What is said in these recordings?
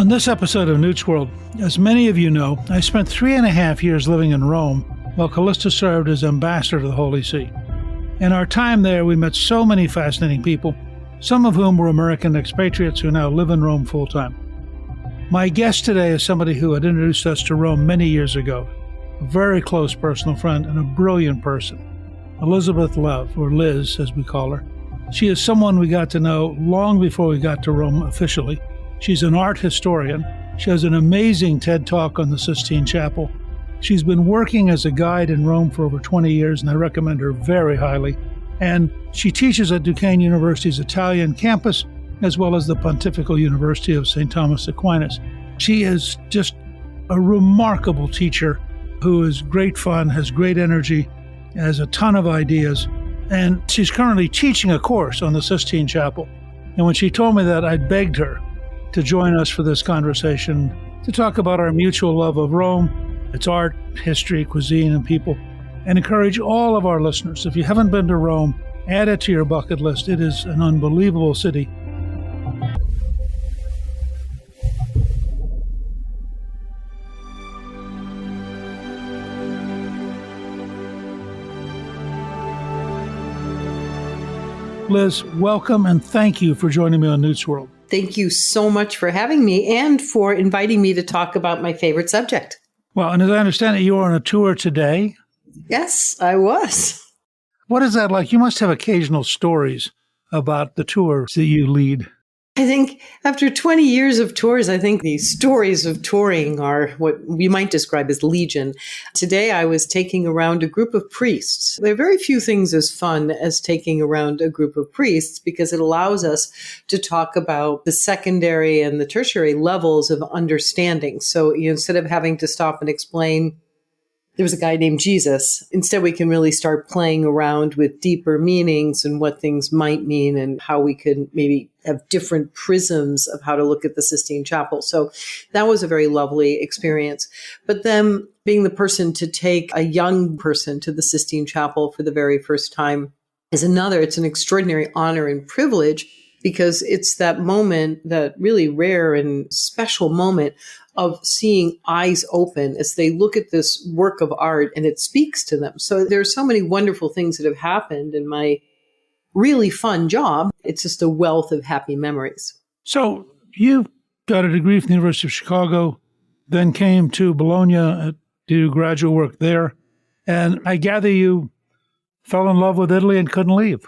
On this episode of Newt's World, as many of you know, I spent 3.5 years living in Rome while Callista served as ambassador to the Holy See. In our time there, we met so many fascinating people, some of whom were American expatriates who now live in Rome full-time. My guest today is somebody who had introduced us to Rome many years ago, a very close personal friend and a brilliant person, Liz Lev, or Liz as we call her. She is someone we got to know long before we got to Rome officially. She's an art historian. She has an amazing TED Talk on the Sistine Chapel. She's been working as a guide in Rome for over 20 years, and I recommend her very highly. And she teaches at Duquesne University's Italian campus, as well as the Pontifical University of St. Thomas Aquinas. She is just a remarkable teacher who is great fun, has great energy, has a ton of ideas, and she's currently teaching a course on the Sistine Chapel. And when she told me that, I begged her to join us for this conversation to talk about our mutual love of Rome, its art, history, cuisine, and people, and encourage all of our listeners. If you haven't been to Rome, add it to your bucket list. It is an unbelievable city. Liz, welcome and thank you for joining me on Newt's World. Thank you so much for having me and for inviting me to talk about my favorite subject. Well, and as I understand it, you were on a tour today. Yes, I was. What is that like? You must have occasional stories about the tours that you lead. I think after 20 years of tours, I think the stories of touring are what we might describe as legion. Today, I was taking around a group of priests. There are very few things as fun as taking around a group of priests because it allows us to talk about the secondary and the tertiary levels of understanding. So instead of having to stop and explain, there was a guy named Jesus. Instead, we can really start playing around with deeper meanings and what things might mean and how we could maybe have different prisms of how to look at the Sistine Chapel. So that was a very lovely experience. But then being the person to take a young person to the Sistine Chapel for the very first time is another. It's an extraordinary honor and privilege because it's that moment, that really rare and special moment of seeing eyes open as they look at this work of art and it speaks to them. So there's so many wonderful things that have happened in my really fun job. It's just a wealth of happy memories. So you got a degree from the University of Chicago, then came to Bologna to do graduate work there. And I gather you fell in love with Italy and couldn't leave.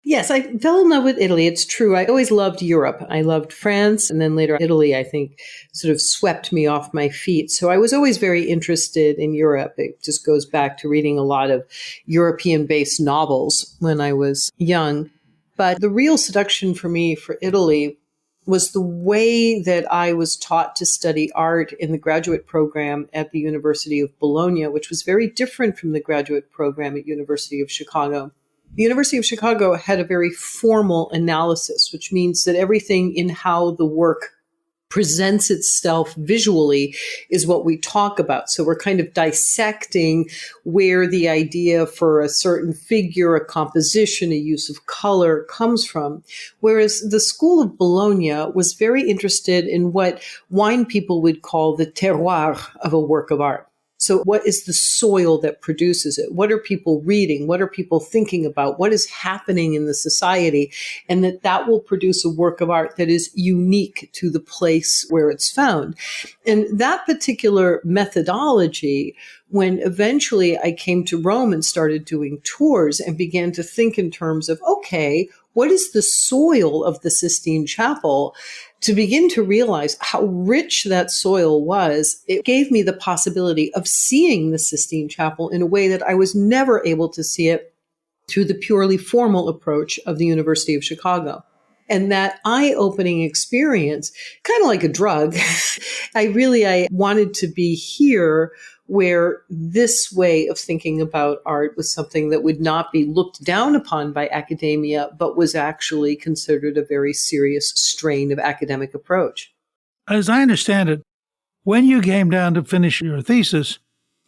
Yes, I fell in love with Italy. It's true. I always loved Europe. I loved France, and then later Italy, I think, sort of swept me off my feet. So I was always very interested in Europe. It just goes back to reading a lot of European-based novels when I was young. But the real seduction for me for Italy was the way that I was taught to study art in the graduate program at the University of Bologna, which was very different from the graduate program at University of Chicago. The University of Chicago had a very formal analysis, which means that everything in how the work presents itself visually is what we talk about. So we're kind of dissecting where the idea for a certain figure, a composition, a use of color comes from. Whereas the School of Bologna was very interested in what wine people would call the terroir of a work of art. So what is the soil that produces it? What are people reading? What are people thinking about? What is happening in the society? And that will produce a work of art that is unique to the place where it's found. And that particular methodology, when eventually I came to Rome and started doing tours and began to think in terms of, okay, what is the soil of the Sistine Chapel? To begin to realize how rich that soil was, it gave me the possibility of seeing the Sistine Chapel in a way that I was never able to see it through the purely formal approach of the University of Chicago. And that eye-opening experience, kind of like a drug, I wanted to be here where this way of thinking about art was something that would not be looked down upon by academia, but was actually considered a very serious strain of academic approach. As I understand it, when you came down to finish your thesis,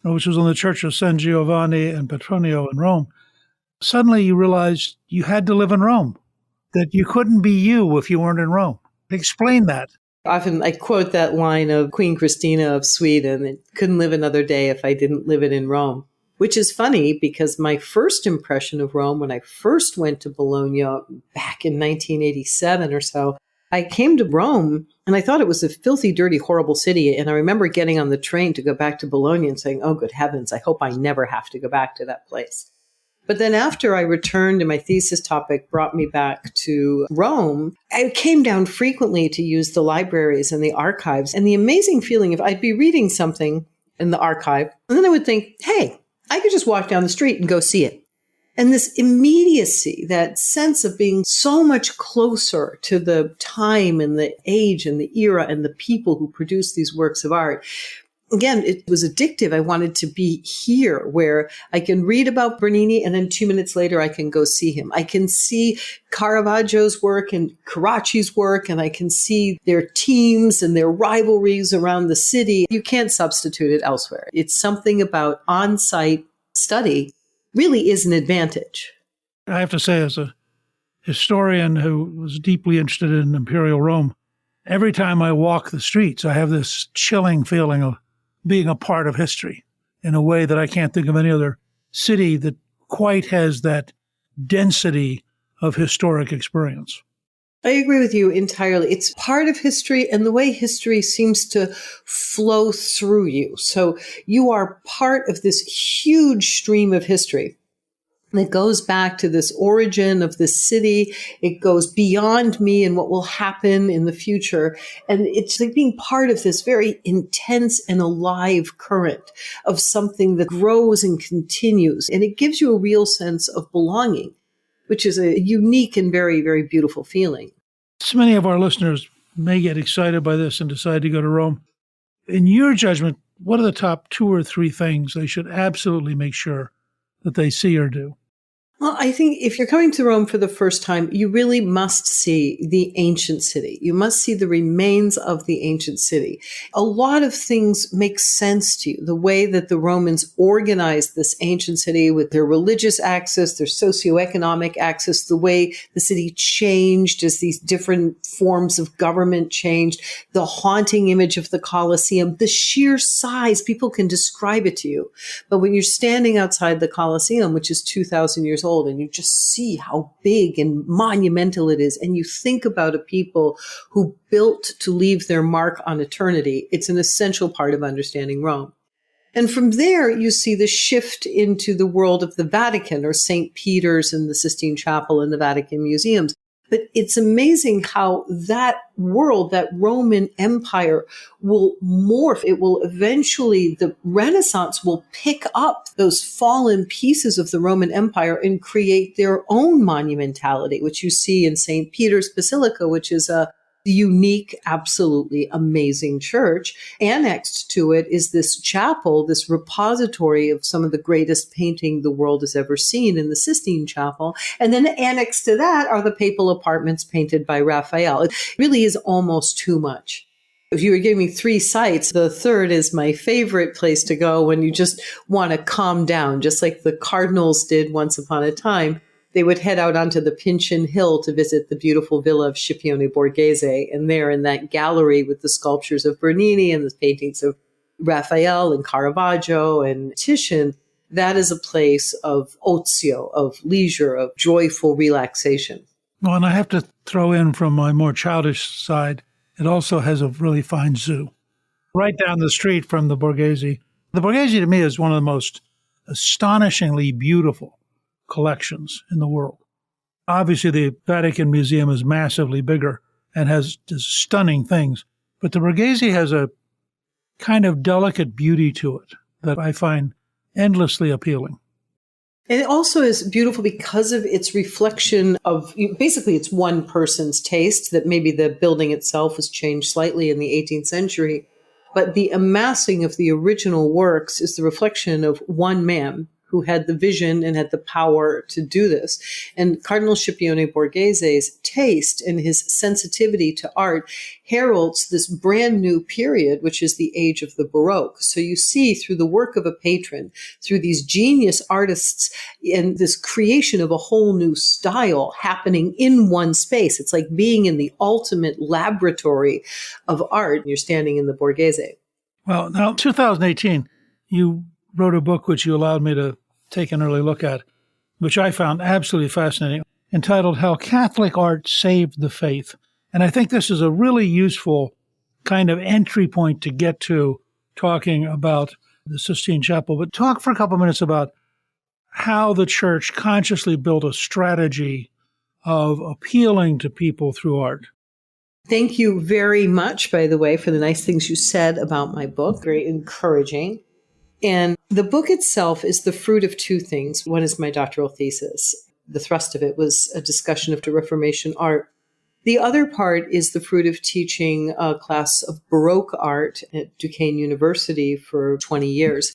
which was on the Church of San Giovanni and Petronio in Rome, suddenly you realized you had to live in Rome, that you couldn't be you if you weren't in Rome. Explain that. Often I quote that line of Queen Christina of Sweden, "It couldn't live another day if I didn't live it in Rome." Which is funny because my first impression of Rome, when I first went to Bologna back in 1987 or so, I came to Rome and I thought it was a filthy, dirty, horrible city. And I remember getting on the train to go back to Bologna and saying, oh, good heavens, I hope I never have to go back to that place. But then after I returned and my thesis topic brought me back to Rome, I came down frequently to use the libraries and the archives. And the amazing feeling of I'd be reading something in the archive, and then I would think, hey, I could just walk down the street and go see it. And this immediacy, that sense of being so much closer to the time and the age and the era and the people who produce these works of art. Again, it was addictive. I wanted to be here where I can read about Bernini and then 2 minutes later I can go see him. I can see Caravaggio's work and Carracci's work, and I can see their teams and their rivalries around the city. You can't substitute it elsewhere. It's something about on-site study really is an advantage. I have to say, as a historian who was deeply interested in Imperial Rome, every time I walk the streets, I have this chilling feeling of being a part of history in a way that I can't think of any other city that quite has that density of historic experience. I agree with you entirely. It's part of history and the way history seems to flow through you. So you are part of this huge stream of history that goes back to this origin of this city. It goes beyond me and what will happen in the future. And it's like being part of this very intense and alive current of something that grows and continues. And it gives you a real sense of belonging, which is a unique and very, very beautiful feeling. So many of our listeners may get excited by this and decide to go to Rome. In your judgment, what are the top 2 or 3 things they should absolutely make sure that they see or do? Well, I think if you're coming to Rome for the first time, you really must see the ancient city. You must see the remains of the ancient city. A lot of things make sense to you. The way that the Romans organized this ancient city with their religious axis, their socioeconomic axis, the way the city changed as these different forms of government changed, the haunting image of the Colosseum, the sheer size, people can describe it to you. But when you're standing outside the Colosseum, which is 2,000 years old, and you just see how big and monumental it is, and you think about a people who built to leave their mark on eternity, it's an essential part of understanding Rome. And from there, you see the shift into the world of the Vatican, or St. Peter's and the Sistine Chapel and the Vatican museums. But it's amazing how that world, that Roman Empire, will morph. It will eventually, the Renaissance will pick up those fallen pieces of the Roman Empire and create their own monumentality, which you see in St. Peter's Basilica, which is a unique, absolutely amazing church. Annexed to it is this chapel, this repository of some of the greatest painting the world has ever seen in the Sistine Chapel. And then annexed to that are the papal apartments painted by Raphael. It really is almost too much. If you were giving me 3 sites, the third is my favorite place to go when you just want to calm down, just like the cardinals did once upon a time. They would head out onto the Pincian Hill to visit the beautiful villa of Scipione Borghese. And there in that gallery with the sculptures of Bernini and the paintings of Raphael and Caravaggio and Titian, that is a place of ozio, of leisure, of joyful relaxation. Well, and I have to throw in from my more childish side, it also has a really fine zoo. Right down the street from the Borghese. The Borghese to me is one of the most astonishingly beautiful collections in the world. Obviously, the Vatican Museum is massively bigger and has just stunning things, but the Borghese has a kind of delicate beauty to it that I find endlessly appealing. And it also is beautiful because of its reflection of, basically it's one person's taste, that maybe the building itself was changed slightly in the 18th century, but the amassing of the original works is the reflection of one man who had the vision and had the power to do this. And Cardinal Scipione Borghese's taste and his sensitivity to art heralds this brand new period, which is the age of the Baroque. So you see through the work of a patron, through these genius artists, and this creation of a whole new style happening in one space. It's like being in the ultimate laboratory of art. You're standing in the Borghese. Well, now, 2018, you wrote a book which you allowed me to take an early look at, which I found absolutely fascinating, entitled How Catholic Art Saved the Faith. And I think this is a really useful kind of entry point to get to talking about the Sistine Chapel. But talk for a couple minutes about how the church consciously built a strategy of appealing to people through art. Thank you very much, by the way, for the nice things you said about my book. Very encouraging. And the book itself is the fruit of two things. One is my doctoral thesis. The thrust of it was a discussion of the Reformation art. The other part is the fruit of teaching a class of Baroque art at Duquesne University for 20 years.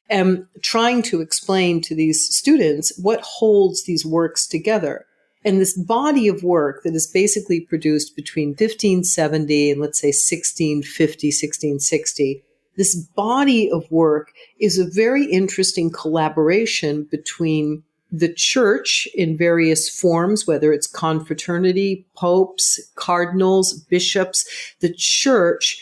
And trying to explain to these students what holds these works together. And this body of work that is basically produced between 1570 and let's say 1650, 1660, this body of work is a very interesting collaboration between the church in various forms, whether it's confraternity, popes, cardinals, bishops, the church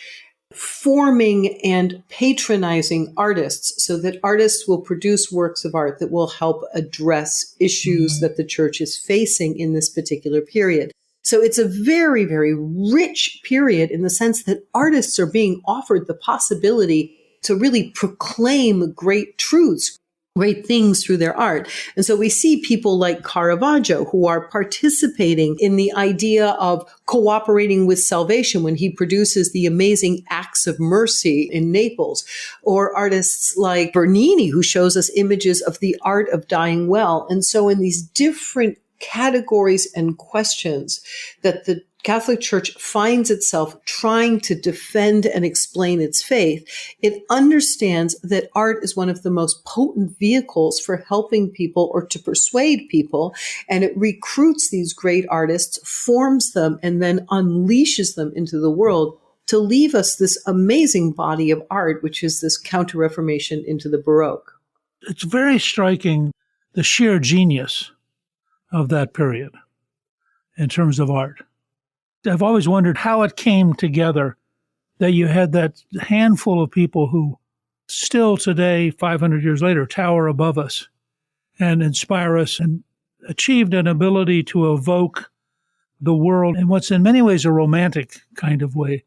forming and patronizing artists so that artists will produce works of art that will help address issues that the church is facing in this particular period. So it's a very, very rich period in the sense that artists are being offered the possibility to really proclaim great truths, great things through their art. And so we see people like Caravaggio who are participating in the idea of cooperating with salvation when he produces the amazing Acts of Mercy in Naples, or artists like Bernini who shows us images of the art of dying well. And so in these different categories and questions that the Catholic Church finds itself trying to defend and explain its faith, it understands that art is one of the most potent vehicles for helping people or to persuade people, and it recruits these great artists, forms them, and then unleashes them into the world to leave us this amazing body of art, which is this Counter-Reformation into the Baroque. It's very striking, the sheer genius of that period in terms of art. I've always wondered how it came together that you had that handful of people who still today, 500 years later, tower above us and inspire us and achieved an ability to evoke the world in what's in many ways a romantic kind of way,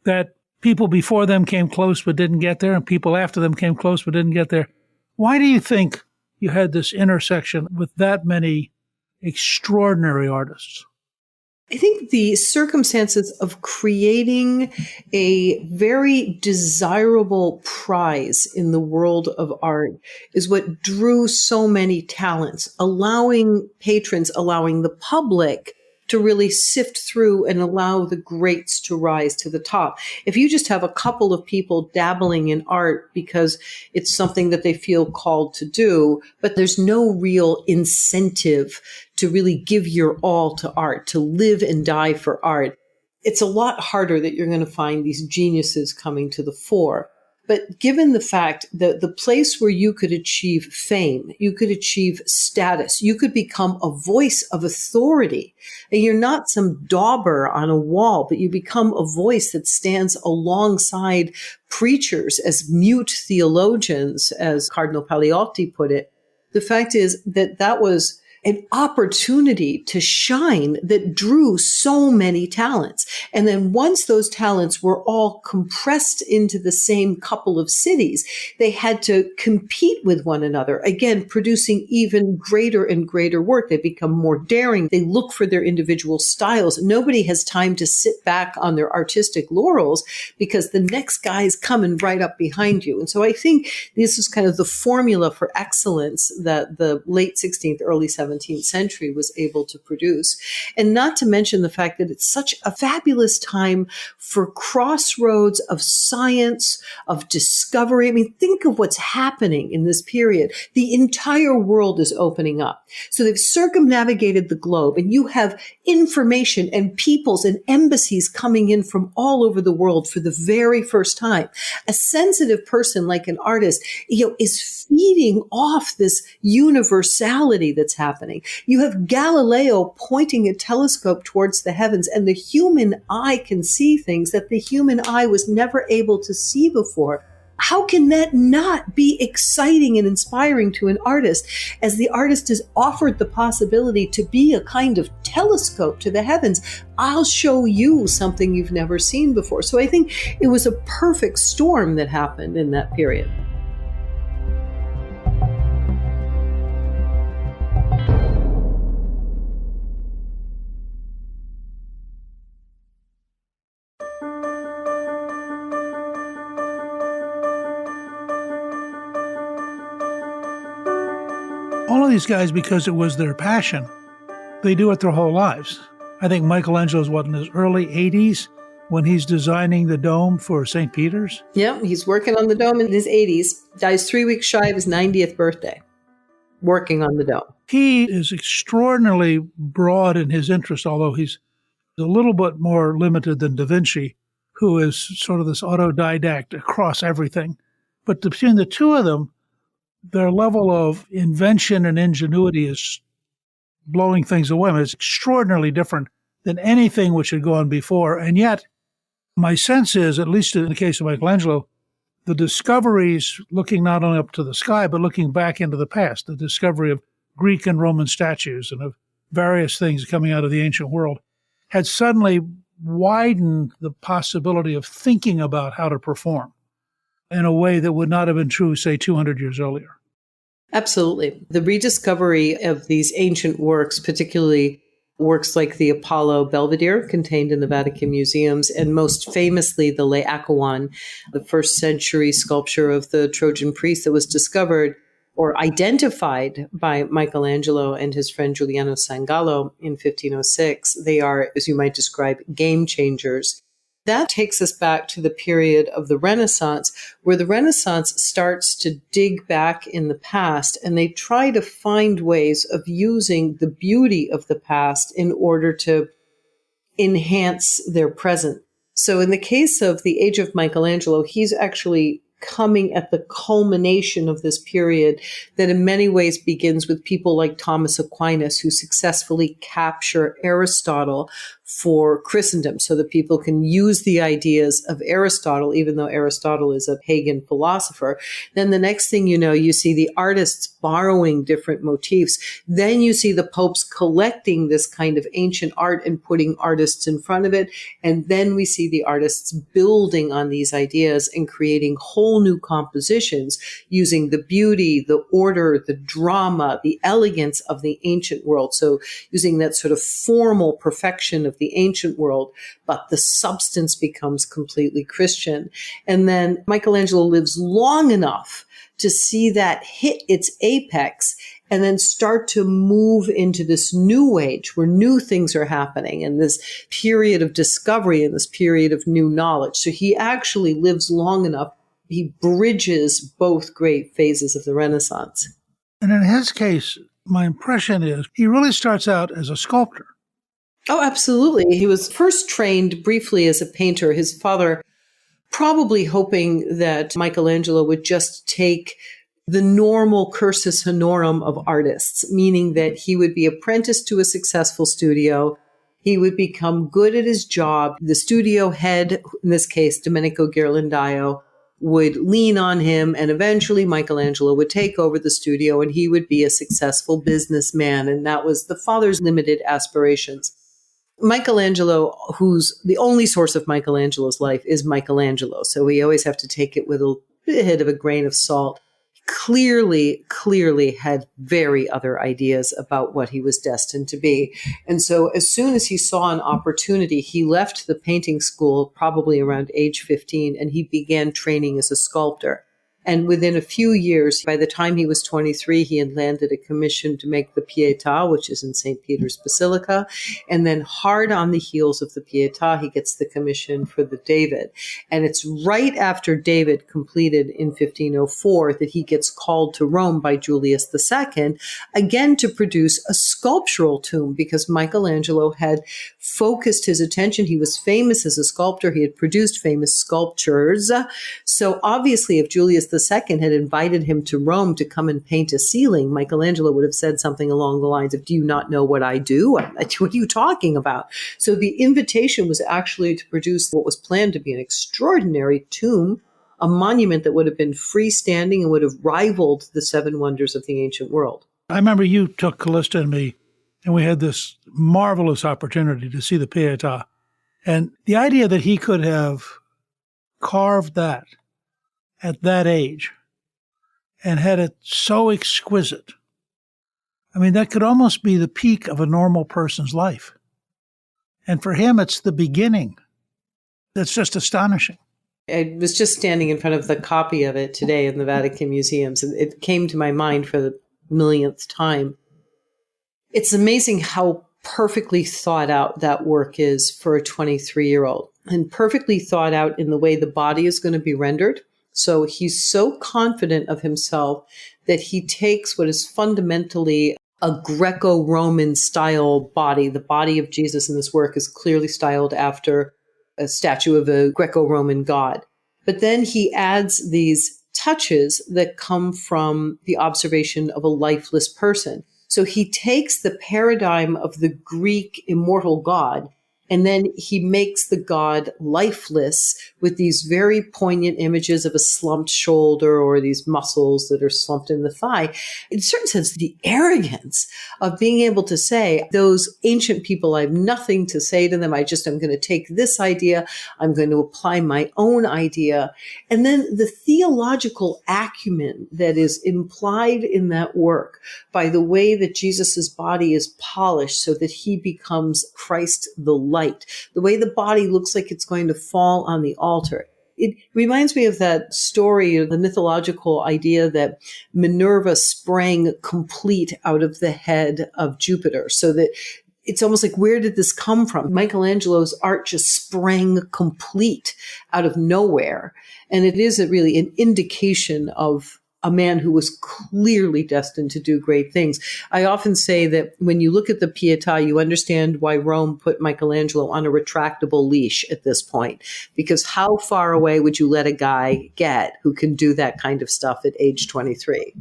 that people before them came close but didn't get there, and people after them came close but didn't get there. Why do you think you had this intersection with that many extraordinary artists? I think the circumstances of creating a very desirable prize in the world of art is what drew so many talents, allowing patrons, allowing the public to really sift through and allow the greats to rise to the top. If you just have a couple of people dabbling in art because it's something that they feel called to do, but there's no real incentive to really give your all to art, to live and die for art, it's a lot harder that you're going to find these geniuses coming to the fore. But given the fact that the place where you could achieve fame, you could achieve status, you could become a voice of authority, and you're not some dauber on a wall, but you become a voice that stands alongside preachers as mute theologians, as Cardinal Paleotti put it. The fact is that that was an opportunity to shine that drew so many talents. And then once those talents were all compressed into the same couple of cities, they had to compete with one another, again, producing even greater and greater work. They become more daring. They look for their individual styles. Nobody has time to sit back on their artistic laurels because the next guy is coming right up behind you. And so I think this is kind of the formula for excellence that the late 16th, early 17th 17th century was able to produce. And not to mention the fact that it's such a fabulous time for crossroads of science, of discovery. I mean, think of what's happening in this period. The entire world is opening up. So they've circumnavigated the globe, and you have information and peoples and embassies coming in from all over the world for the very first time. A sensitive person like an artist, is feeding off this universality that's happening. You have Galileo pointing a telescope towards the heavens, and the human eye can see things that the human eye was never able to see before. How can that not be exciting and inspiring to an artist, as the artist is offered the possibility to be a kind of telescope to the heavens? I'll show you something you've never seen before. So I think it was a perfect storm that happened in that period. All of these guys, because it was their passion, they do it their whole lives. I think Michelangelo's in his early 80s when he's designing the dome for St. Peter's. Yeah, he's working on the dome in his 80s, dies 3 weeks shy of his 90th birthday, working on the dome. He is extraordinarily broad in his interest, although he's a little bit more limited than Da Vinci, who is sort of this autodidact across everything. But between the two of them, their level of invention and ingenuity is blowing things away. I mean, it's extraordinarily different than anything which had gone before. And yet, my sense is, at least in the case of Michelangelo, the discoveries, looking not only up to the sky, but looking back into the past, the discovery of Greek and Roman statues and of various things coming out of the ancient world, had suddenly widened the possibility of thinking about how to perform in a way that would not have been true, say, 200 years earlier. Absolutely. The rediscovery of these ancient works, particularly works like the Apollo Belvedere contained in the Vatican museums, and most famously the Laocoon, the first century sculpture of the Trojan priest that was discovered or identified by Michelangelo and his friend Giuliano Sangallo in 1506. They are, as you might describe, game changers. That takes us back to the period of the Renaissance, where the Renaissance starts to dig back in the past, and they try to find ways of using the beauty of the past in order to enhance their present. So in the case of the age of Michelangelo, he's actually coming at the culmination of this period that in many ways begins with people like Thomas Aquinas, who successfully capture Aristotle for Christendom so that people can use the ideas of Aristotle, even though Aristotle is a pagan philosopher. Then the next thing you know, you see the artists borrowing different motifs. Then you see the popes collecting this kind of ancient art and putting artists in front of it. And then we see the artists building on these ideas and creating whole new compositions using the beauty, the order, the drama, the elegance of the ancient world. So using that sort of formal perfection of the ancient world, but the substance becomes completely Christian. And then Michelangelo lives long enough to see that hit its apex and then start to move into this new age where new things are happening and this period of discovery and this period of new knowledge. So he actually lives long enough. He bridges both great phases of the Renaissance. And in his case, my impression is he really starts out as a sculptor. Oh, absolutely. He was first trained briefly as a painter. His father probably hoping that Michelangelo would just take the normal cursus honorum of artists, meaning that he would be apprenticed to a successful studio. He would become good at his job. The studio head, in this case, Domenico Ghirlandaio, would lean on him, and eventually Michelangelo would take over the studio and he would be a successful businessman. And that was the father's limited aspirations. Michelangelo, who's the only source of Michelangelo's life is Michelangelo. So we always have to take it with a bit of a grain of salt. Clearly had very other ideas about what he was destined to be. And so as soon as he saw an opportunity, he left the painting school probably around age 15, and he began training as a sculptor. And within a few years, by the time he was 23, he had landed a commission to make the Pietà, which is in St. Peter's Basilica. And then hard on the heels of the Pietà, he gets the commission for the David. And it's right after David completed in 1504 that he gets called to Rome by Julius II, again to produce a sculptural tomb, because Michelangelo had focused his attention. He was famous as a sculptor. He had produced famous sculptures. So obviously, if Julius II had invited him to Rome to come and paint a ceiling, Michelangelo would have said something along the lines of, "Do you not know what I do? What are you talking about?" So the invitation was actually to produce what was planned to be an extraordinary tomb, a monument that would have been freestanding and would have rivaled the seven wonders of the ancient world. I remember you took Callista and me, and we had this marvelous opportunity to see the Pietà. And the idea that he could have carved that at that age and had it so exquisite, I mean, that could almost be the peak of a normal person's life. And for him, it's the beginning. That's just astonishing. I was just standing in front of the copy of it today in the Vatican museums, and it came to my mind for the millionth time. It's amazing how perfectly thought out that work is for a 23-year-old, and perfectly thought out in the way the body is going to be rendered. So he's so confident of himself that he takes what is fundamentally a Greco-Roman style body. The body of Jesus in this work is clearly styled after a statue of a Greco-Roman god. But then he adds these touches that come from the observation of a lifeless person. So he takes the paradigm of the Greek immortal god, and then he makes the god lifeless with these very poignant images of a slumped shoulder or these muscles that are slumped in the thigh. In a certain sense, the arrogance of being able to say, those ancient people, I have nothing to say to them. I'm going to take this idea. I'm going to apply my own idea. And then the theological acumen that is implied in that work by the way that Jesus's body is polished so that he becomes Christ the light, the way the body looks like it's going to fall on the altar. It reminds me of that story, the mythological idea that Minerva sprang complete out of the head of Jupiter, so that it's almost like, where did this come from? Michelangelo's art just sprang complete out of nowhere. And it is really an indication of a man who was clearly destined to do great things. I often say that when you look at the Pietà, you understand why Rome put Michelangelo on a retractable leash at this point. Because how far away would you let a guy get who can do that kind of stuff at age 23?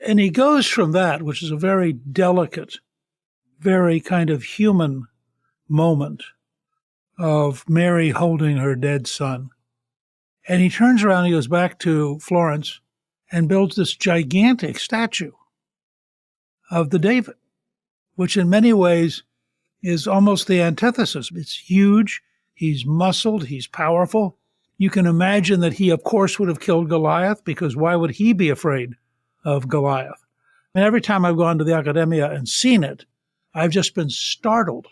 And he goes from that, which is a very delicate, very kind of human moment of Mary holding her dead son. And he turns around, he goes back to Florence and builds this gigantic statue of the David, which in many ways is almost the antithesis. It's huge, he's muscled, he's powerful. You can imagine that he, of course, would have killed Goliath, because why would he be afraid of Goliath? And every time I've gone to the Accademia and seen it, I've just been startled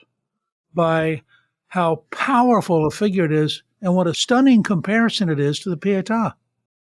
by how powerful a figure it is and what a stunning comparison it is to the Pietà.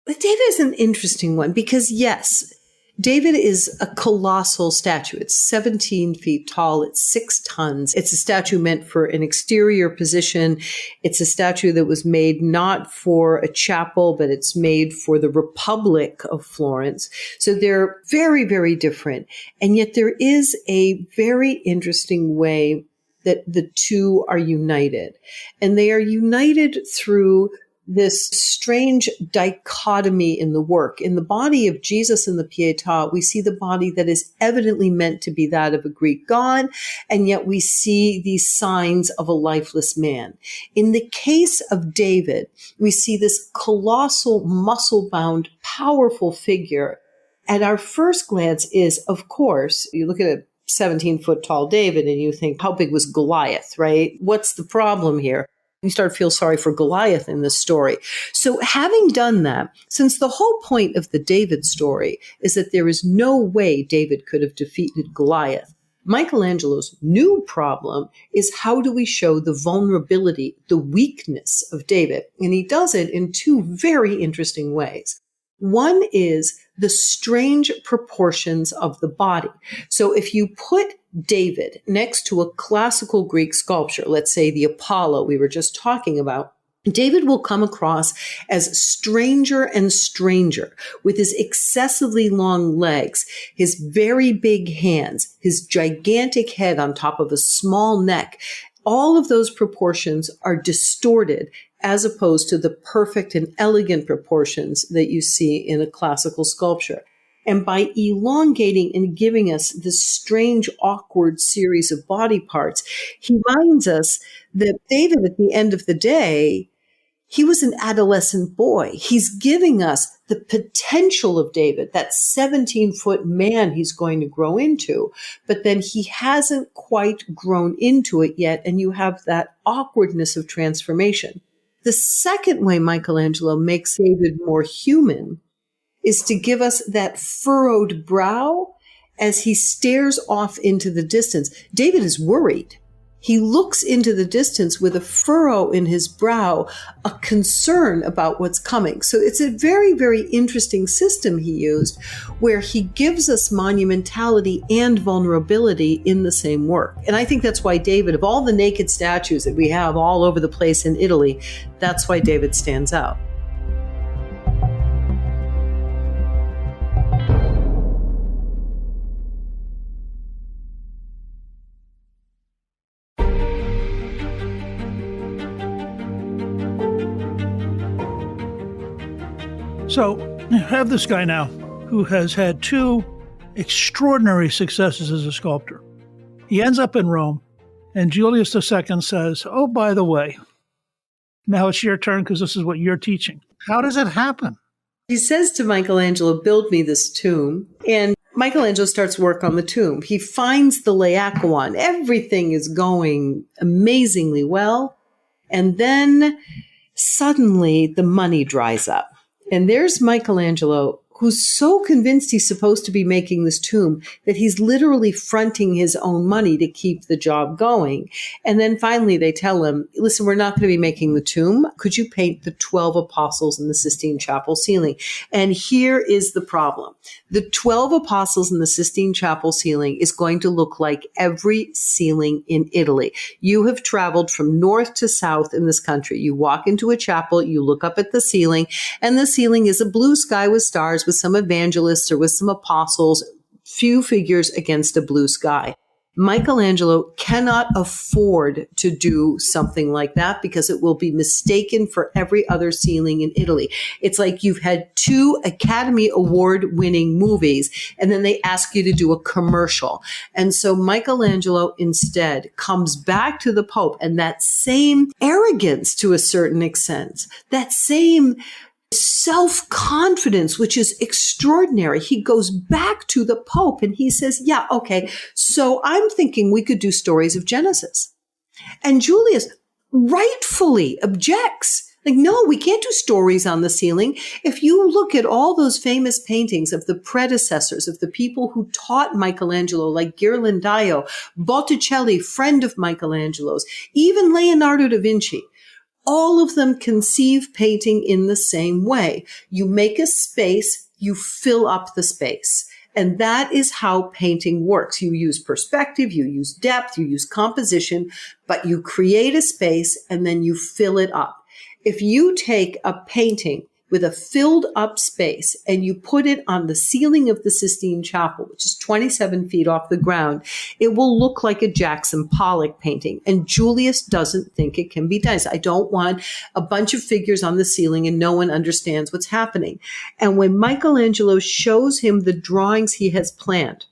But David is an interesting one because, yes, David is a colossal statue. It's 17 feet tall. It's 6 tons. It's a statue meant for an exterior position. It's a statue that was made not for a chapel, but it's made for the Republic of Florence. So they're very, very different. And yet there is a very interesting way that the two are united. And they are united through this strange dichotomy in the work. In the body of Jesus in the Pietà, we see the body that is evidently meant to be that of a Greek god, and yet we see these signs of a lifeless man. In the case of David, we see this colossal, muscle-bound, powerful figure. At our first glance is, of course, you look at a 17-foot tall David and you think, how big was Goliath, right? What's the problem here? You start to feel sorry for Goliath in this story. So having done that, since the whole point of the David story is that there is no way David could have defeated Goliath, Michelangelo's new problem is, how do we show the vulnerability, the weakness of David? And he does it in 2 very interesting ways. One is the strange proportions of the body. So if you put David next to a classical Greek sculpture, let's say the Apollo we were just talking about, David will come across as stranger and stranger with his excessively long legs, his very big hands, his gigantic head on top of a small neck. All of those proportions are distorted as opposed to the perfect and elegant proportions that you see in a classical sculpture. And by elongating and giving us this strange, awkward series of body parts, he reminds us that David, at the end of the day, he was an adolescent boy. He's giving us the potential of David, that 17-foot man he's going to grow into, but then he hasn't quite grown into it yet, and you have that awkwardness of transformation. The second way Michelangelo makes David more human is to give us that furrowed brow as he stares off into the distance. David is worried. He looks into the distance with a furrow in his brow, a concern about what's coming. So it's a very, very interesting system he used where he gives us monumentality and vulnerability in the same work. And I think that's why David, of all the naked statues that we have all over the place in Italy, that's why David stands out. So you have this guy now who has had two extraordinary successes as a sculptor. He ends up in Rome, and Julius II says, oh, by the way, now it's your turn because this is what you're teaching. How does it happen? He says to Michelangelo, build me this tomb. And Michelangelo starts work on the tomb. He finds the Laocoon. Everything is going amazingly well. And then suddenly the money dries up. And there's Michelangelo, who's so convinced he's supposed to be making this tomb that he's literally fronting his own money to keep the job going. And then finally they tell him, listen, we're not going to be making the tomb. Could you paint the 12 apostles in the Sistine Chapel ceiling? And here is the problem. The 12 apostles in the Sistine Chapel ceiling is going to look like every ceiling in Italy. You have traveled from north to south in this country. You walk into a chapel, you look up at the ceiling, and the ceiling is a blue sky with stars, with some evangelists or with some apostles, few figures against a blue sky. Michelangelo cannot afford to do something like that because it will be mistaken for every other ceiling in Italy. It's like you've had 2 Academy Award winning movies and then they ask you to do a commercial. And so Michelangelo instead comes back to the Pope, and that same arrogance to a certain extent, that same self-confidence, which is extraordinary. He goes back to the Pope and he says, yeah, okay, so I'm thinking we could do stories of Genesis. And Julius rightfully objects. Like, no, we can't do stories on the ceiling. If you look at all those famous paintings of the predecessors, of the people who taught Michelangelo, like Ghirlandaio, Botticelli, friend of Michelangelo's, even Leonardo da Vinci, all of them conceive painting in the same way. You make a space, you fill up the space. And that is how painting works. You use perspective, you use depth, you use composition, but you create a space and then you fill it up. If you take a painting with a filled up space and you put it on the ceiling of the Sistine Chapel, which is 27 feet off the ground, it will look like a Jackson Pollock painting. And Julius doesn't think it can be done. I don't want a bunch of figures on the ceiling and no one understands what's happening. And when Michelangelo shows him the drawings he has planned,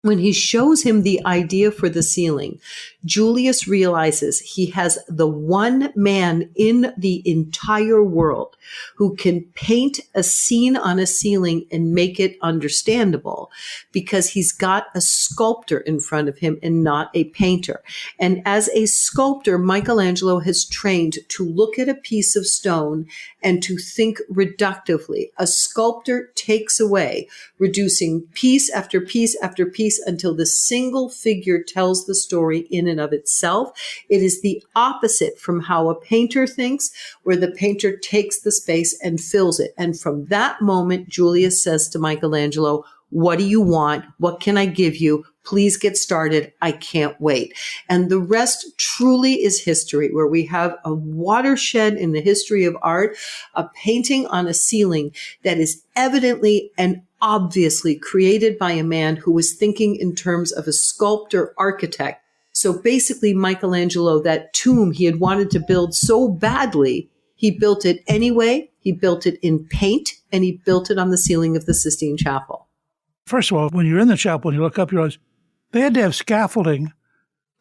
when he shows him the idea for the ceiling, Julius realizes he has the one man in the entire world who can paint a scene on a ceiling and make it understandable because he's got a sculptor in front of him and not a painter. And as a sculptor, Michelangelo has trained to look at a piece of stone and to think reductively. A sculptor takes away, reducing piece after piece after piece space until the single figure tells the story in and of itself. It is the opposite from how a painter thinks, where the painter takes the space and fills it. And from that moment, Julius says to Michelangelo, "What do you want? What can I give you? Please get started. I can't wait." And the rest truly is history, where we have a watershed in the history of art, a painting on a ceiling that is evidently and obviously created by a man who was thinking in terms of a sculptor architect. So basically, Michelangelo, that tomb he had wanted to build so badly, he built it anyway. He built it in paint, and he built it on the ceiling of the Sistine Chapel. First of all, when you're in the chapel and you look up, you realize they had to have scaffolding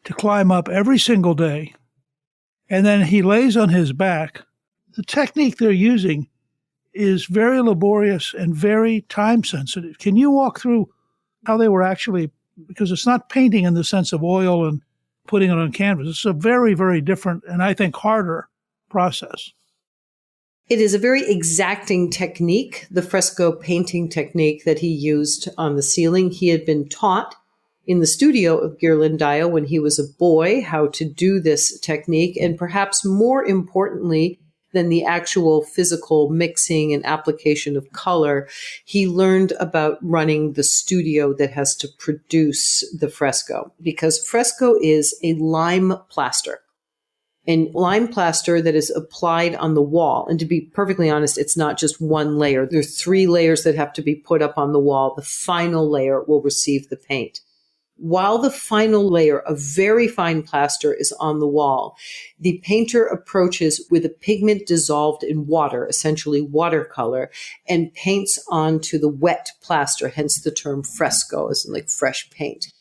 to climb up every single day. And then he lays on his back. The technique they're using is very laborious and very time sensitive. Can you walk through how they were actually, because it's not painting in the sense of oil and putting it on canvas. It's a very, very different and I think harder process. It is a very exacting technique, the fresco painting technique that he used on the ceiling. He had been taught in the studio of Ghirlandaio when he was a boy how to do this technique. And perhaps more importantly than the actual physical mixing and application of color, he learned about running the studio that has to produce the fresco, because fresco is a lime plaster. And lime plaster that is applied on the wall. And to be perfectly honest, it's not just one layer. There are 3 layers that have to be put up on the wall. The final layer will receive the paint. While the final layer of very fine plaster is on the wall, the painter approaches with a pigment dissolved in water, essentially watercolor, and paints onto the wet plaster, hence the term fresco, as in like fresh paint.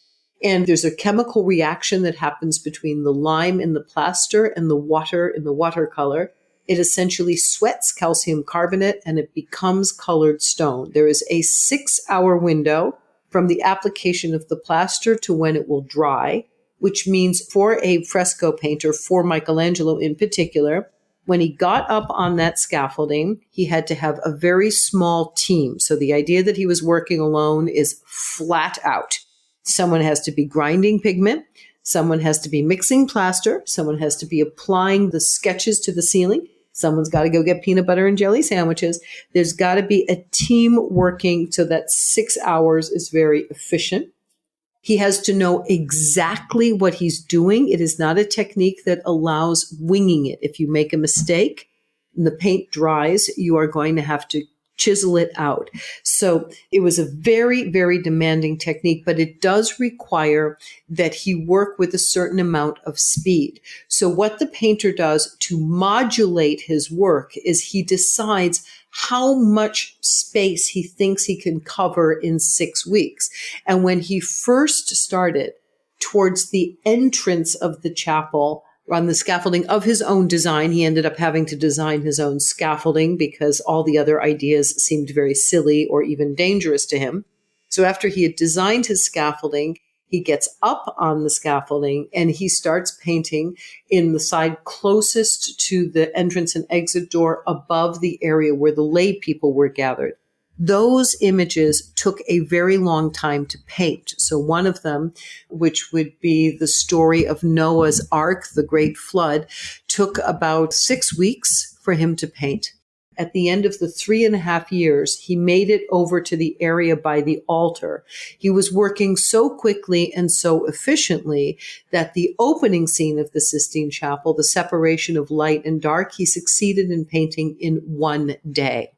And there's a chemical reaction that happens between the lime in the plaster and the water in the watercolor. It essentially sweats calcium carbonate and it becomes colored stone. There is a 6-hour window from the application of the plaster to when it will dry, which means for a fresco painter, for Michelangelo in particular, when he got up on that scaffolding, he had to have a very small team. So the idea that he was working alone is flat out. Someone has to be grinding pigment. Someone has to be mixing plaster. Someone has to be applying the sketches to the ceiling. Someone's got to go get peanut butter and jelly sandwiches. There's got to be a team working so that 6 hours is very efficient. He has to know exactly what he's doing. It is not a technique that allows winging it. If you make a mistake and the paint dries, you are going to have to chisel it out. So it was a very, very demanding technique, but it does require that he work with a certain amount of speed. So what the painter does to modulate his work is he decides how much space he thinks he can cover in 6 weeks. And when he first started towards the entrance of the chapel, on the scaffolding of his own design, he ended up having to design his own scaffolding because all the other ideas seemed very silly or even dangerous to him. So after he had designed his scaffolding, he gets up on the scaffolding and he starts painting in the side closest to the entrance and exit door above the area where the lay people were gathered. Those images took a very long time to paint. So one of them, which would be the story of Noah's Ark, the Great Flood, took about 6 weeks for him to paint. At the end of the 3.5 years, he made it over to the area by the altar. He was working so quickly and so efficiently that the opening scene of the Sistine Chapel, the separation of light and dark, he succeeded in painting in 1 day.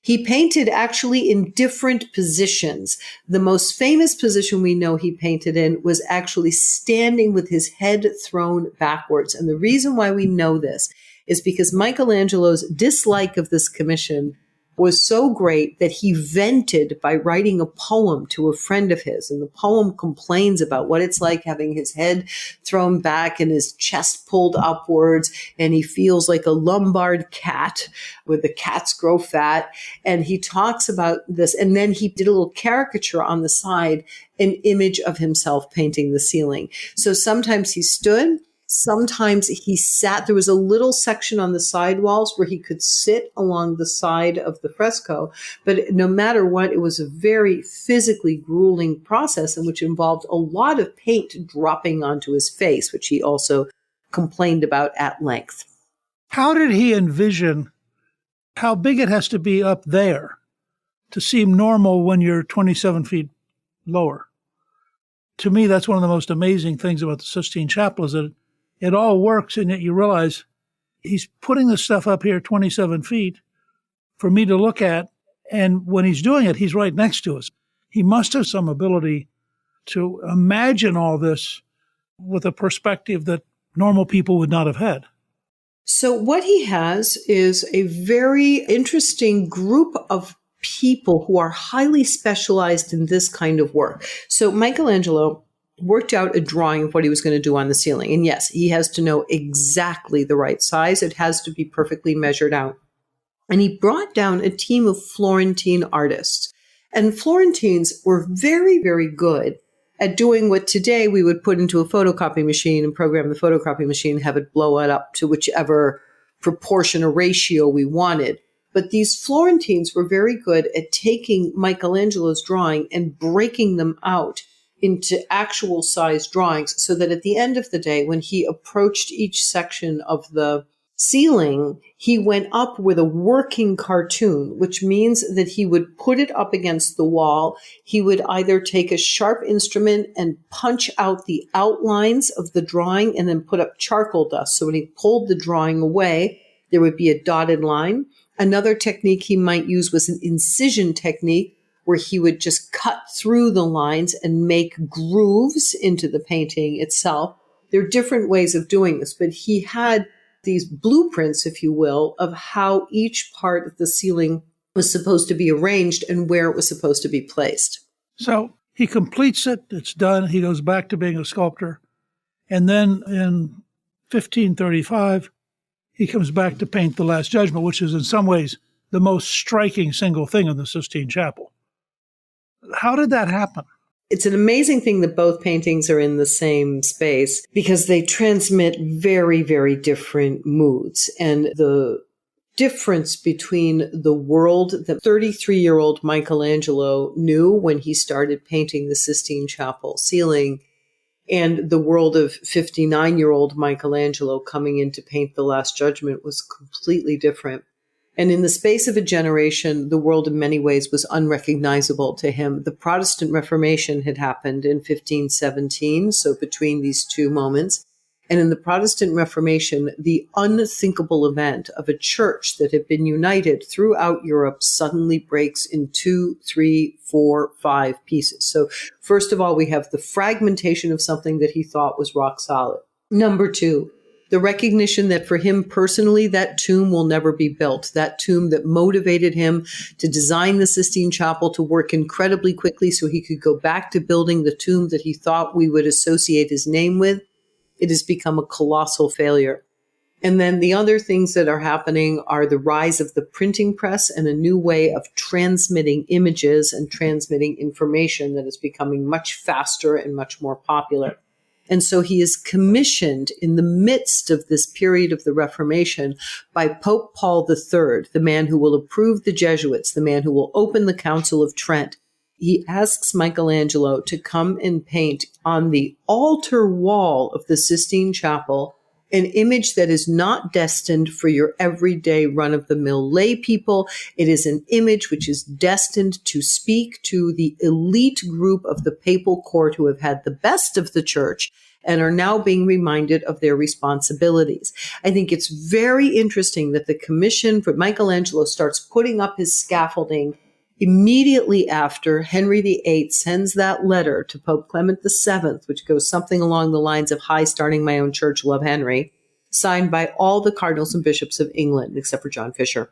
He painted actually in different positions. The most famous position we know he painted in was actually standing with his head thrown backwards. And the reason why we know this is because Michelangelo's dislike of this commission was so great that he vented by writing a poem to a friend of his. And the poem complains about what it's like having his head thrown back and his chest pulled upwards. And he feels like a Lombard cat where the cats grow fat. And he talks about this. And then he did a little caricature on the side, an image of himself painting the ceiling. So sometimes he stood, Sometimes he sat, there was a little section on the side walls where he could sit along the side of the fresco. But no matter what, it was a very physically grueling process in which involved a lot of paint dropping onto his face, which he also complained about at length. How did he envision how big it has to be up there to seem normal when you're 27 feet lower? To me, that's one of the most amazing things about the Sistine Chapel is that it all works, and yet you realize he's putting the stuff up here 27 feet for me to look at, and when he's doing it, he's right next to us. He must have some ability to imagine all this with a perspective that normal people would not have had. So what he has is a very interesting group of people who are highly specialized in this kind of work. So Michelangelo worked out a drawing of what he was going to do on the ceiling. And yes, he has to know exactly the right size. It has to be perfectly measured out. And he brought down a team of Florentine artists. And Florentines were very, very good at doing what today we would put into a photocopy machine and program the photocopy machine, have it blow it up to whichever proportion or ratio we wanted. But these Florentines were very good at taking Michelangelo's drawing and breaking them out into actual size drawings so that at the end of the day, when he approached each section of the ceiling, he went up with a working cartoon, which means that he would put it up against the wall. He would either take a sharp instrument and punch out the outlines of the drawing and then put up charcoal dust. So when he pulled the drawing away, there would be a dotted line. Another technique he might use was an incision technique, where he would just cut through the lines and make grooves into the painting itself. There are different ways of doing this, but he had these blueprints, if you will, of how each part of the ceiling was supposed to be arranged and where it was supposed to be placed. So he completes it, it's done, he goes back to being a sculptor, and then in 1535, he comes back to paint the Last Judgment, which is in some ways the most striking single thing in the Sistine Chapel. How did that happen? It's an amazing thing that both paintings are in the same space because they transmit very, very different moods. And the difference between the world that 33-year-old Michelangelo knew when he started painting the Sistine Chapel ceiling and the world of 59-year-old Michelangelo coming in to paint the Last Judgment was completely different. And in the space of a generation, the world in many ways was unrecognizable to him. The Protestant Reformation had happened in 1517, so between these two moments. And in the Protestant Reformation, the unthinkable event of a church that had been united throughout Europe suddenly breaks in 2, 3, 4, 5 pieces. So first of all, we have the fragmentation of something that he thought was rock solid. Number two, the recognition that for him personally, that tomb will never be built. That tomb that motivated him to design the Sistine Chapel, to work incredibly quickly so he could go back to building the tomb that he thought we would associate his name with, it has become a colossal failure. And then the other things that are happening are the rise of the printing press and a new way of transmitting images and transmitting information that is becoming much faster and much more popular. And so he is commissioned in the midst of this period of the Reformation by Pope Paul III, the man who will approve the Jesuits, the man who will open the Council of Trent. He asks Michelangelo to come and paint on the altar wall of the Sistine Chapel an image that is not destined for your everyday run-of-the-mill lay people. It is an image which is destined to speak to the elite group of the papal court who have had the best of the church and are now being reminded of their responsibilities. I think it's very interesting that the commission for Michelangelo starts putting up his scaffolding immediately after Henry VIII sends that letter to Pope Clement VII, which goes something along the lines of, "Hi, starting my own church, love Henry," signed by all the cardinals and bishops of England, except for John Fisher.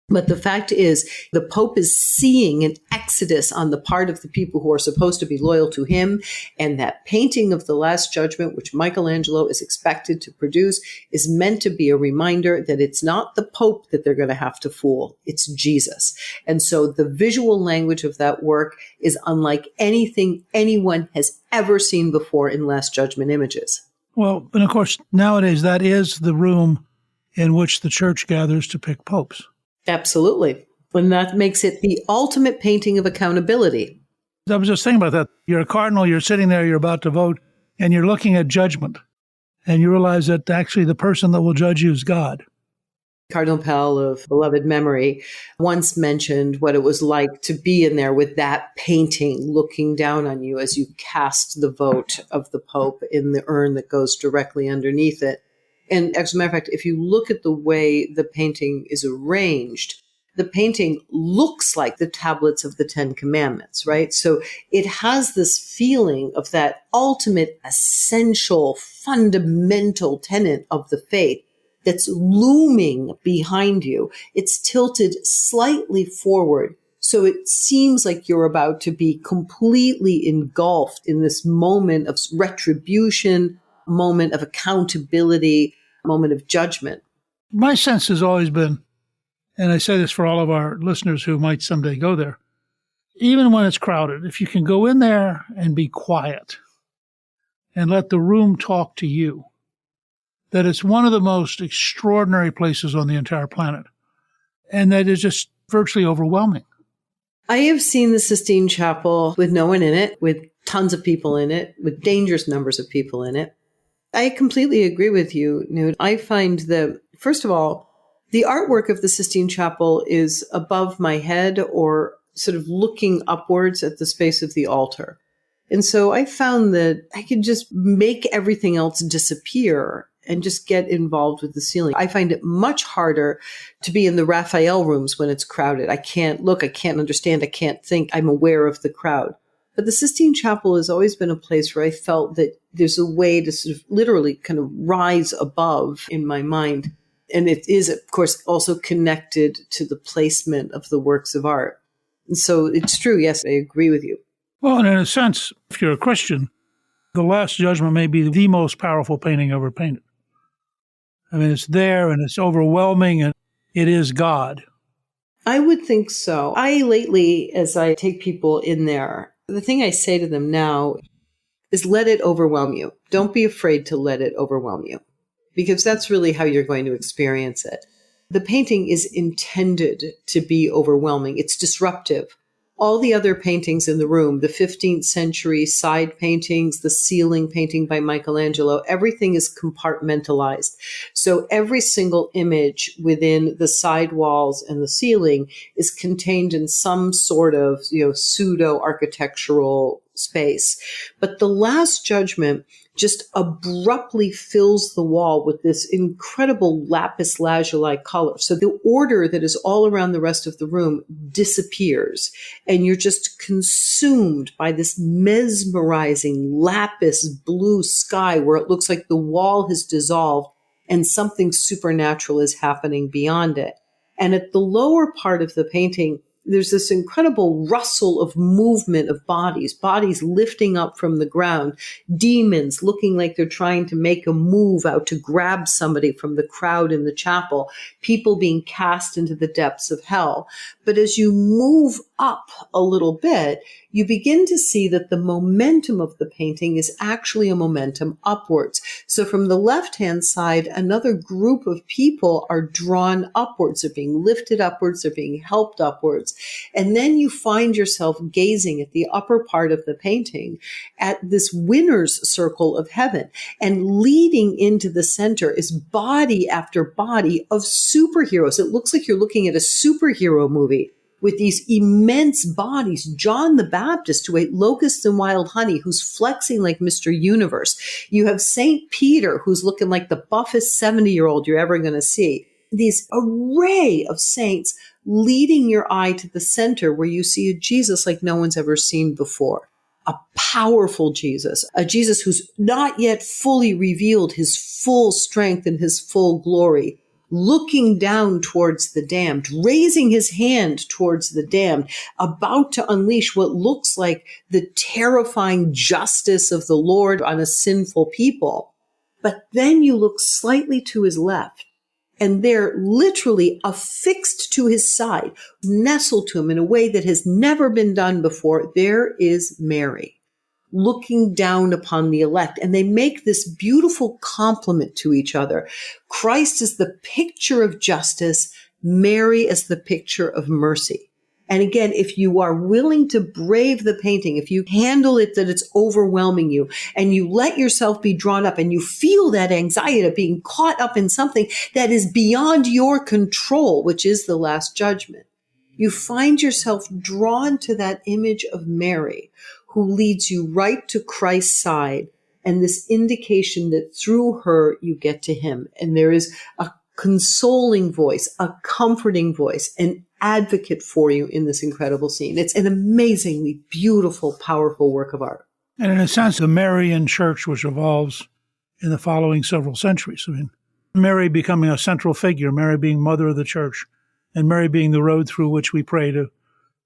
But the fact is, the Pope is seeing an exodus on the part of the people who are supposed to be loyal to him, and that painting of the Last Judgment, which Michelangelo is expected to produce, is meant to be a reminder that it's not the Pope that they're going to have to fool, it's Jesus. And so the visual language of that work is unlike anything anyone has ever seen before in Last Judgment images. Well, and of course, nowadays that is the room in which the church gathers to pick popes. Absolutely. And that makes it the ultimate painting of accountability. I was just thinking about that. You're a cardinal, you're sitting there, you're about to vote, and you're looking at judgment. And you realize that actually the person that will judge you is God. Cardinal Pell of beloved memory once mentioned what it was like to be in there with that painting looking down on you as you cast the vote of the Pope in the urn that goes directly underneath it. And as a matter of fact, if you look at the way the painting is arranged, the painting looks like the tablets of the Ten Commandments, right? So it has this feeling of that ultimate, essential, fundamental tenet of the faith that's looming behind you. It's tilted slightly forward. So it seems like you're about to be completely engulfed in this moment of retribution, moment of accountability, moment of judgment. My sense has always been, and I say this for all of our listeners who might someday go there, even when it's crowded, if you can go in there and be quiet and let the room talk to you, that it's one of the most extraordinary places on the entire planet, and that is just virtually overwhelming. I have seen the Sistine Chapel with no one in it, with tons of people in it, with dangerous numbers of people in it. I completely agree with you, Newt. I find that, first of all, the artwork of the Sistine Chapel is above my head or sort of looking upwards at the space of the altar. And so I found that I could just make everything else disappear and just get involved with the ceiling. I find it much harder to be in the Raphael rooms when it's crowded. I can't look, I can't understand, I can't think. I'm aware of the crowd. But the Sistine Chapel has always been a place where I felt that there's a way to sort of literally kind of rise above in my mind. And it is, of course, also connected to the placement of the works of art. And so it's true. Yes, I agree with you. Well, and in a sense, if you're a Christian, the Last Judgment may be the most powerful painting ever painted. I mean, it's there and it's overwhelming and it is God. I would think so. I lately, as I take people in there, the thing I say to them now is let it overwhelm you. Don't be afraid to let it overwhelm you, because that's really how you're going to experience it. The painting is intended to be overwhelming. It's disruptive. All the other paintings in the room, the 15th century side paintings, the ceiling painting by Michelangelo, everything is compartmentalized. So every single image within the side walls and the ceiling is contained in some sort of, pseudo architectural space. But the Last Judgment just abruptly fills the wall with this incredible lapis lazuli color. So the order that is all around the rest of the room disappears, and you're just consumed by this mesmerizing lapis blue sky where it looks like the wall has dissolved and something supernatural is happening beyond it. And at the lower part of the painting, there's this incredible rustle of movement of bodies lifting up from the ground, demons looking like they're trying to make a move out to grab somebody from the crowd in the chapel, people being cast into the depths of hell. But as you move up a little bit, you begin to see that the momentum of the painting is actually a momentum upwards. So from the left-hand side, another group of people are drawn upwards. They're being lifted upwards. They're being helped upwards. And then you find yourself gazing at the upper part of the painting at this winner's circle of heaven. And leading into the center is body after body of superheroes. It looks like you're looking at a superhero movie with these immense bodies. John the Baptist, who ate locusts and wild honey, who's flexing like Mr. Universe. You have St. Peter, who's looking like the buffest 70-year-old you're ever going to see. These array of saints leading your eye to the center where you see a Jesus like no one's ever seen before. A powerful Jesus, a Jesus who's not yet fully revealed his full strength and his full glory, looking down towards the damned, raising his hand towards the damned, about to unleash what looks like the terrifying justice of the Lord on a sinful people. But then you look slightly to his left, and there, literally affixed to his side, nestled to him in a way that has never been done before, there is Mary. looking down upon the elect. And they make this beautiful compliment to each other. Christ is the picture of justice, Mary is the picture of mercy. And again, if you are willing to brave the painting, if you handle it that it's overwhelming you, and you let yourself be drawn up, and you feel that anxiety of being caught up in something that is beyond your control, which is the Last Judgment, you find yourself drawn to that image of Mary, who leads you right to Christ's side, and this indication that through her you get to him. And there is a consoling voice, a comforting voice, an advocate for you in this incredible scene. It's an amazingly beautiful, powerful work of art. And in a sense, the Marian church, which evolves in the following several centuries. I mean, Mary becoming a central figure, Mary being mother of the church, and Mary being the road through which we pray to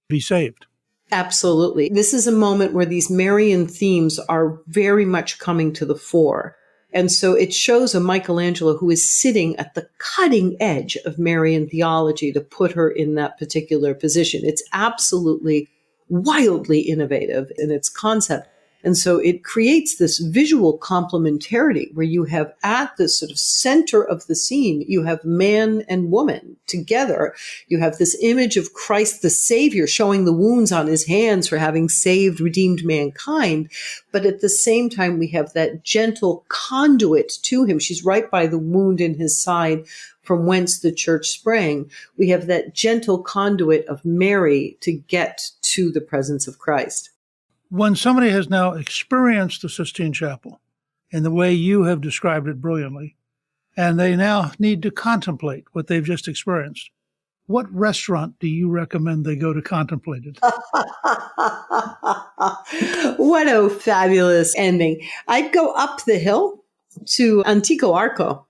be saved. Absolutely. This is a moment where these Marian themes are very much coming to the fore. And so it shows a Michelangelo who is sitting at the cutting edge of Marian theology to put her in that particular position. It's absolutely wildly innovative in its concept. And so it creates this visual complementarity where you have at the sort of center of the scene, you have man and woman together. You have this image of Christ, the Savior, showing the wounds on his hands for having saved, redeemed mankind. But at the same time, we have that gentle conduit to him. She's right by the wound in his side from whence the church sprang. We have that gentle conduit of Mary to get to the presence of Christ. When somebody has now experienced the Sistine Chapel in the way you have described it brilliantly, and they now need to contemplate what they've just experienced, what restaurant do you recommend they go to contemplate it? What a fabulous ending. I'd go up the hill to Antico Arco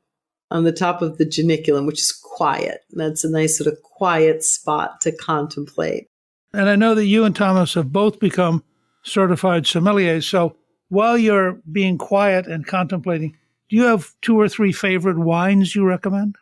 on the top of the Janiculum, which is quiet. That's a nice sort of quiet spot to contemplate. And I know that you and Thomas have both become certified sommeliers. So while you're being quiet and contemplating, do you have 2 or 3 favorite wines you recommend?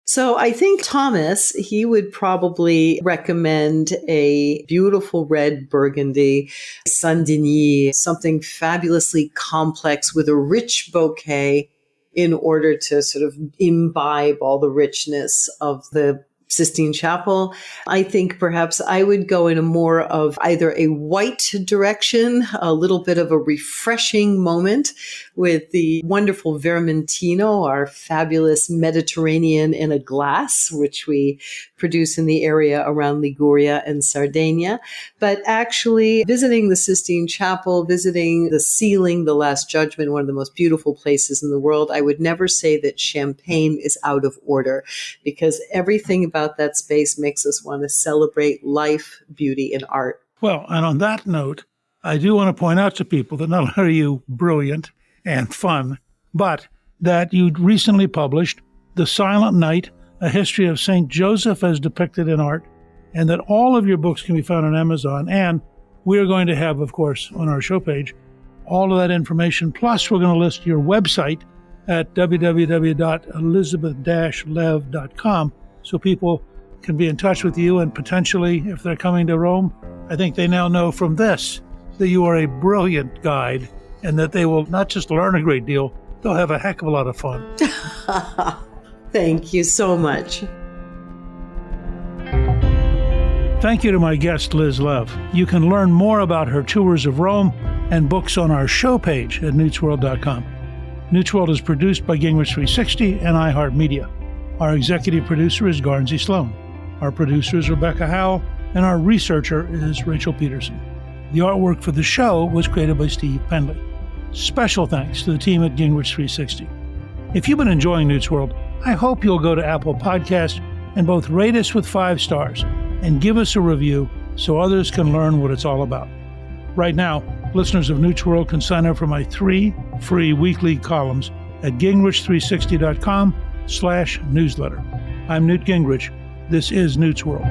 So I think Thomas, he would probably recommend a beautiful red Burgundy, Saint-Denis, something fabulously complex with a rich bouquet in order to sort of imbibe all the richness of the Sistine Chapel. I think perhaps I would go in a more of either a white direction, a little bit of a refreshing moment with the wonderful Vermentino, our fabulous Mediterranean in a glass, which we produce in the area around Liguria and Sardinia. But actually visiting the Sistine Chapel, visiting the ceiling, the Last Judgment, one of the most beautiful places in the world, I would never say that Champagne is out of order, because everything about that space makes us want to celebrate life, beauty, and art. Well, and on that note, I do want to point out to people that not only are you brilliant and fun, but that you recently published The Silent Night, A History of St. Joseph as Depicted in Art, and that all of your books can be found on Amazon. And we're going to have, of course, on our show page, all of that information. Plus, we're going to list your website at www.elizabeth-lev.com so people can be in touch with you, and potentially, if they're coming to Rome, I think they now know from this that you are a brilliant guide and that they will not just learn a great deal, they'll have a heck of a lot of fun. Thank you so much. Thank you to my guest, Liz Lev. You can learn more about her tours of Rome and books on our show page at newtsworld.com. Newt's World is produced by Gingrich 360 and iHeartMedia. Our executive producer is Garnsey Sloan. Our producer is Rebecca Howell, and our researcher is Rachel Peterson. The artwork for the show was created by Steve Pendley. Special thanks to the team at Gingrich 360. If you've been enjoying Newt's World, I hope you'll go to Apple Podcasts and both rate us with 5 stars and give us a review so others can learn what it's all about. Right now, listeners of Newt's World can sign up for my 3 free weekly columns at gingrich360.com/newsletter. I'm Newt Gingrich. This is Newt's World.